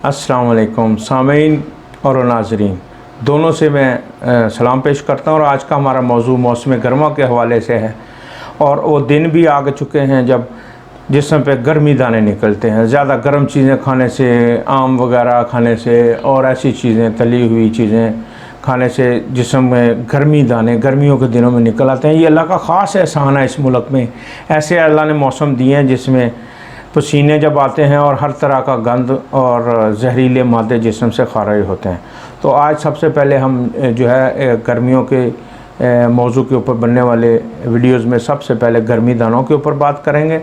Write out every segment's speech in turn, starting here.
अस्सलाम वालेकुम सामीन और नाज़रीन, दोनों से मैं सलाम पेश करता हूँ। और आज का हमारा मौजू मौसम गर्मा के हवाले से है। और वो दिन भी आ चुके हैं जब जिस्म पे गर्मी दाने निकलते हैं। ज़्यादा गर्म चीज़ें खाने से, आम वगैरह खाने से और ऐसी चीज़ें, तली हुई चीज़ें खाने से जिस्म में गर्मी दाने गर्मियों के दिनों में निकल आते हैं। ये अल्लाह का ख़ास एहसान है इस मुल्क में। ऐसे अल्लाह ने मौसम दिए हैं जिसमें पसीने जब आते हैं और हर तरह का गंद और जहरीले मादे जिस्म से खारिज होते हैं। तो आज सबसे पहले हम जो है गर्मियों के मौजू के ऊपर बनने वाले वीडियोज़ में सबसे पहले गर्मी दानों के ऊपर बात करेंगे।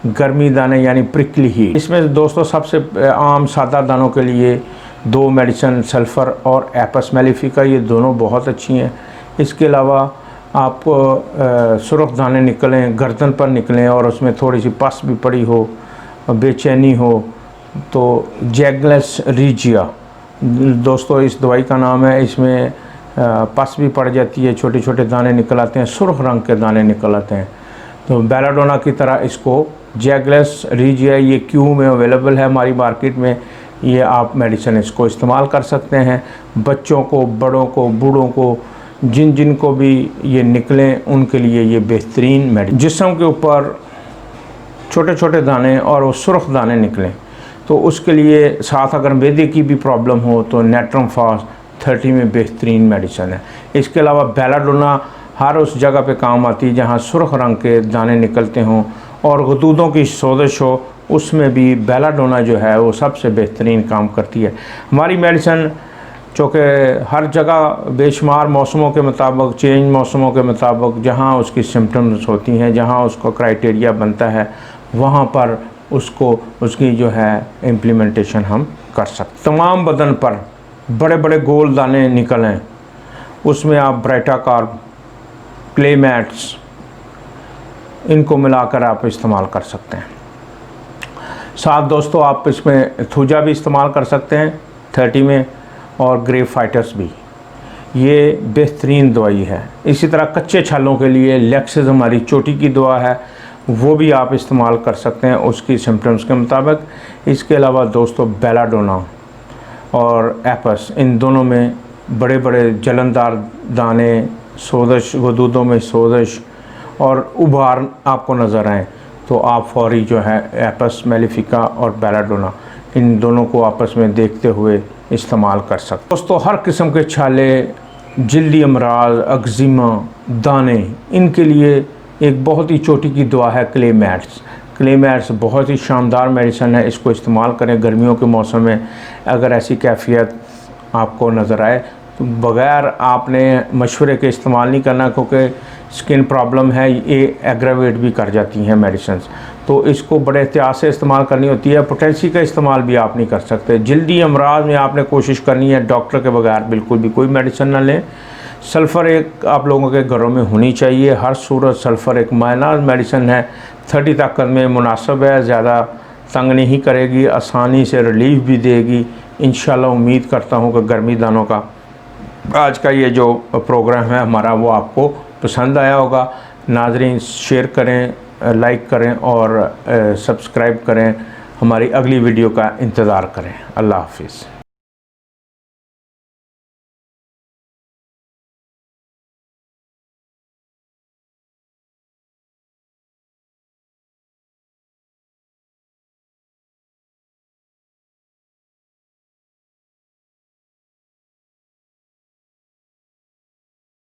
गर्मी दाने यानी प्रिकली हीट। इसमें दोस्तों सबसे आम सादा दानों के लिए दो मेडिसिन सल्फ़र और एपस मेलिफिका, ये दोनों बहुत अच्छी हैं। इसके अलावा आपको सुर्ख दाने निकलें, गर्दन पर निकलें और उसमें थोड़ी सी पस भी पड़ी हो, बेचैनी हो, तो जैगलेस रीजिया दोस्तों इस दवाई का नाम है। इसमें पस भी पड़ जाती है, छोटे छोटे दाने निकल आते हैं, सुर्ख रंग के दाने निकल आते हैं। तो बेलाडोना की तरह इसको जैगलेस रीजिया, ये क्यू में अवेलेबल है हमारी मार्केट में। ये आप मेडिसिन इसको इस्तेमाल कर सकते हैं। बच्चों को, बड़ों को, बूढ़ों को, जिन को भी ये निकलें उनके लिए ये बेहतरीन मेडिसिन। जिस्म के ऊपर छोटे छोटे दाने और वो सुर्ख दाने निकलें तो उसके लिए साथ अगर मैदे की भी प्रॉब्लम हो तो नेट्रम फास्ट 30 में बेहतरीन मेडिसिन है। इसके अलावा बेलाडोना हर उस जगह पे काम आती है जहाँ सुर्ख रंग के दाने निकलते हों और गदूदों की सोजिश हो, उसमें भी बेलाडोना जो है वो सबसे बेहतरीन काम करती है। हमारी मेडिसिन चूँकि हर जगह बेशुमार मौसमों के मुताबिक, चेंज मौसमों के मुताबिक जहाँ उसकी सिम्टम्स होती हैं, जहाँ उसका क्राइटेरिया बनता है, वहाँ पर उसकी जो है इम्प्लीमेंटेशन हम कर सकते। तमाम बदन पर बड़े बड़े गोल दाने निकलें, उसमें आप ब्राइटा कार्ब, क्ले मैट्स, इनको मिलाकर आप इस्तेमाल कर सकते हैं। साथ दोस्तों आप इसमें थूजा भी इस्तेमाल कर सकते हैं 30 में, और ग्रेप फाइटर्स भी। ये बेहतरीन दवाई है। इसी तरह कच्चे छालों के लिए लेक्सिस हमारी चोटी की दवा है, वो भी आप इस्तेमाल कर सकते हैं उसकी सिम्टम्स के मुताबिक। इसके अलावा दोस्तों बेलाडोना और एपस, इन दोनों में बड़े बड़े जलनदार दाने, सोजिश, गदूदों में सोजिश और उभार आपको नज़र आए तो आप फौरी जो है एपस मेलिफिका और बेलाडोना, इन दोनों को आपस में देखते हुए इस्तेमाल कर सकते। दोस्तों हर किस्म के छाले, जल्दी अमराज, अक्जिमा, दाने, इनके लिए एक बहुत ही छोटी की दवा है क्ले मैट्स। क्ले मैट्स बहुत ही शानदार मेडिसिन है, इसको इस्तेमाल करें गर्मियों के मौसम में। अगर ऐसी कैफियत आपको नज़र आए तो बग़ैर आपने मशवरे के इस्तेमाल नहीं करना, क्योंकि स्किन प्रॉब्लम है, ये एग्रावेट भी कर जाती हैं मेडिसिन। तो इसको बड़े एहतियात से इस्तेमाल करनी होती है। पोटेंसी का इस्तेमाल भी आप नहीं कर सकते। जल्दी अमराज में आपने कोशिश करनी है डॉक्टर के बगैर बिल्कुल भी कोई मेडिसिन ना लें। सल्फ़र एक आप लोगों के घरों में होनी चाहिए हर सूरत। सल्फ़र एक मायनाज मेडिसिन है, 30 ताकत में मुनासिब है, ज़्यादा तंग नहीं करेगी, आसानी से रिलीफ भी देगी। इंशाल्लाह उम्मीद करता हूँ कि गर्मी दानों का आज का ये जो प्रोग्राम है हमारा वो आपको पसंद आया होगा। नाज़रीन शेयर करें, लाइक करें और सब्सक्राइब करें। हमारी अगली वीडियो का इंतज़ार करें। अल्लाह हाफिज़।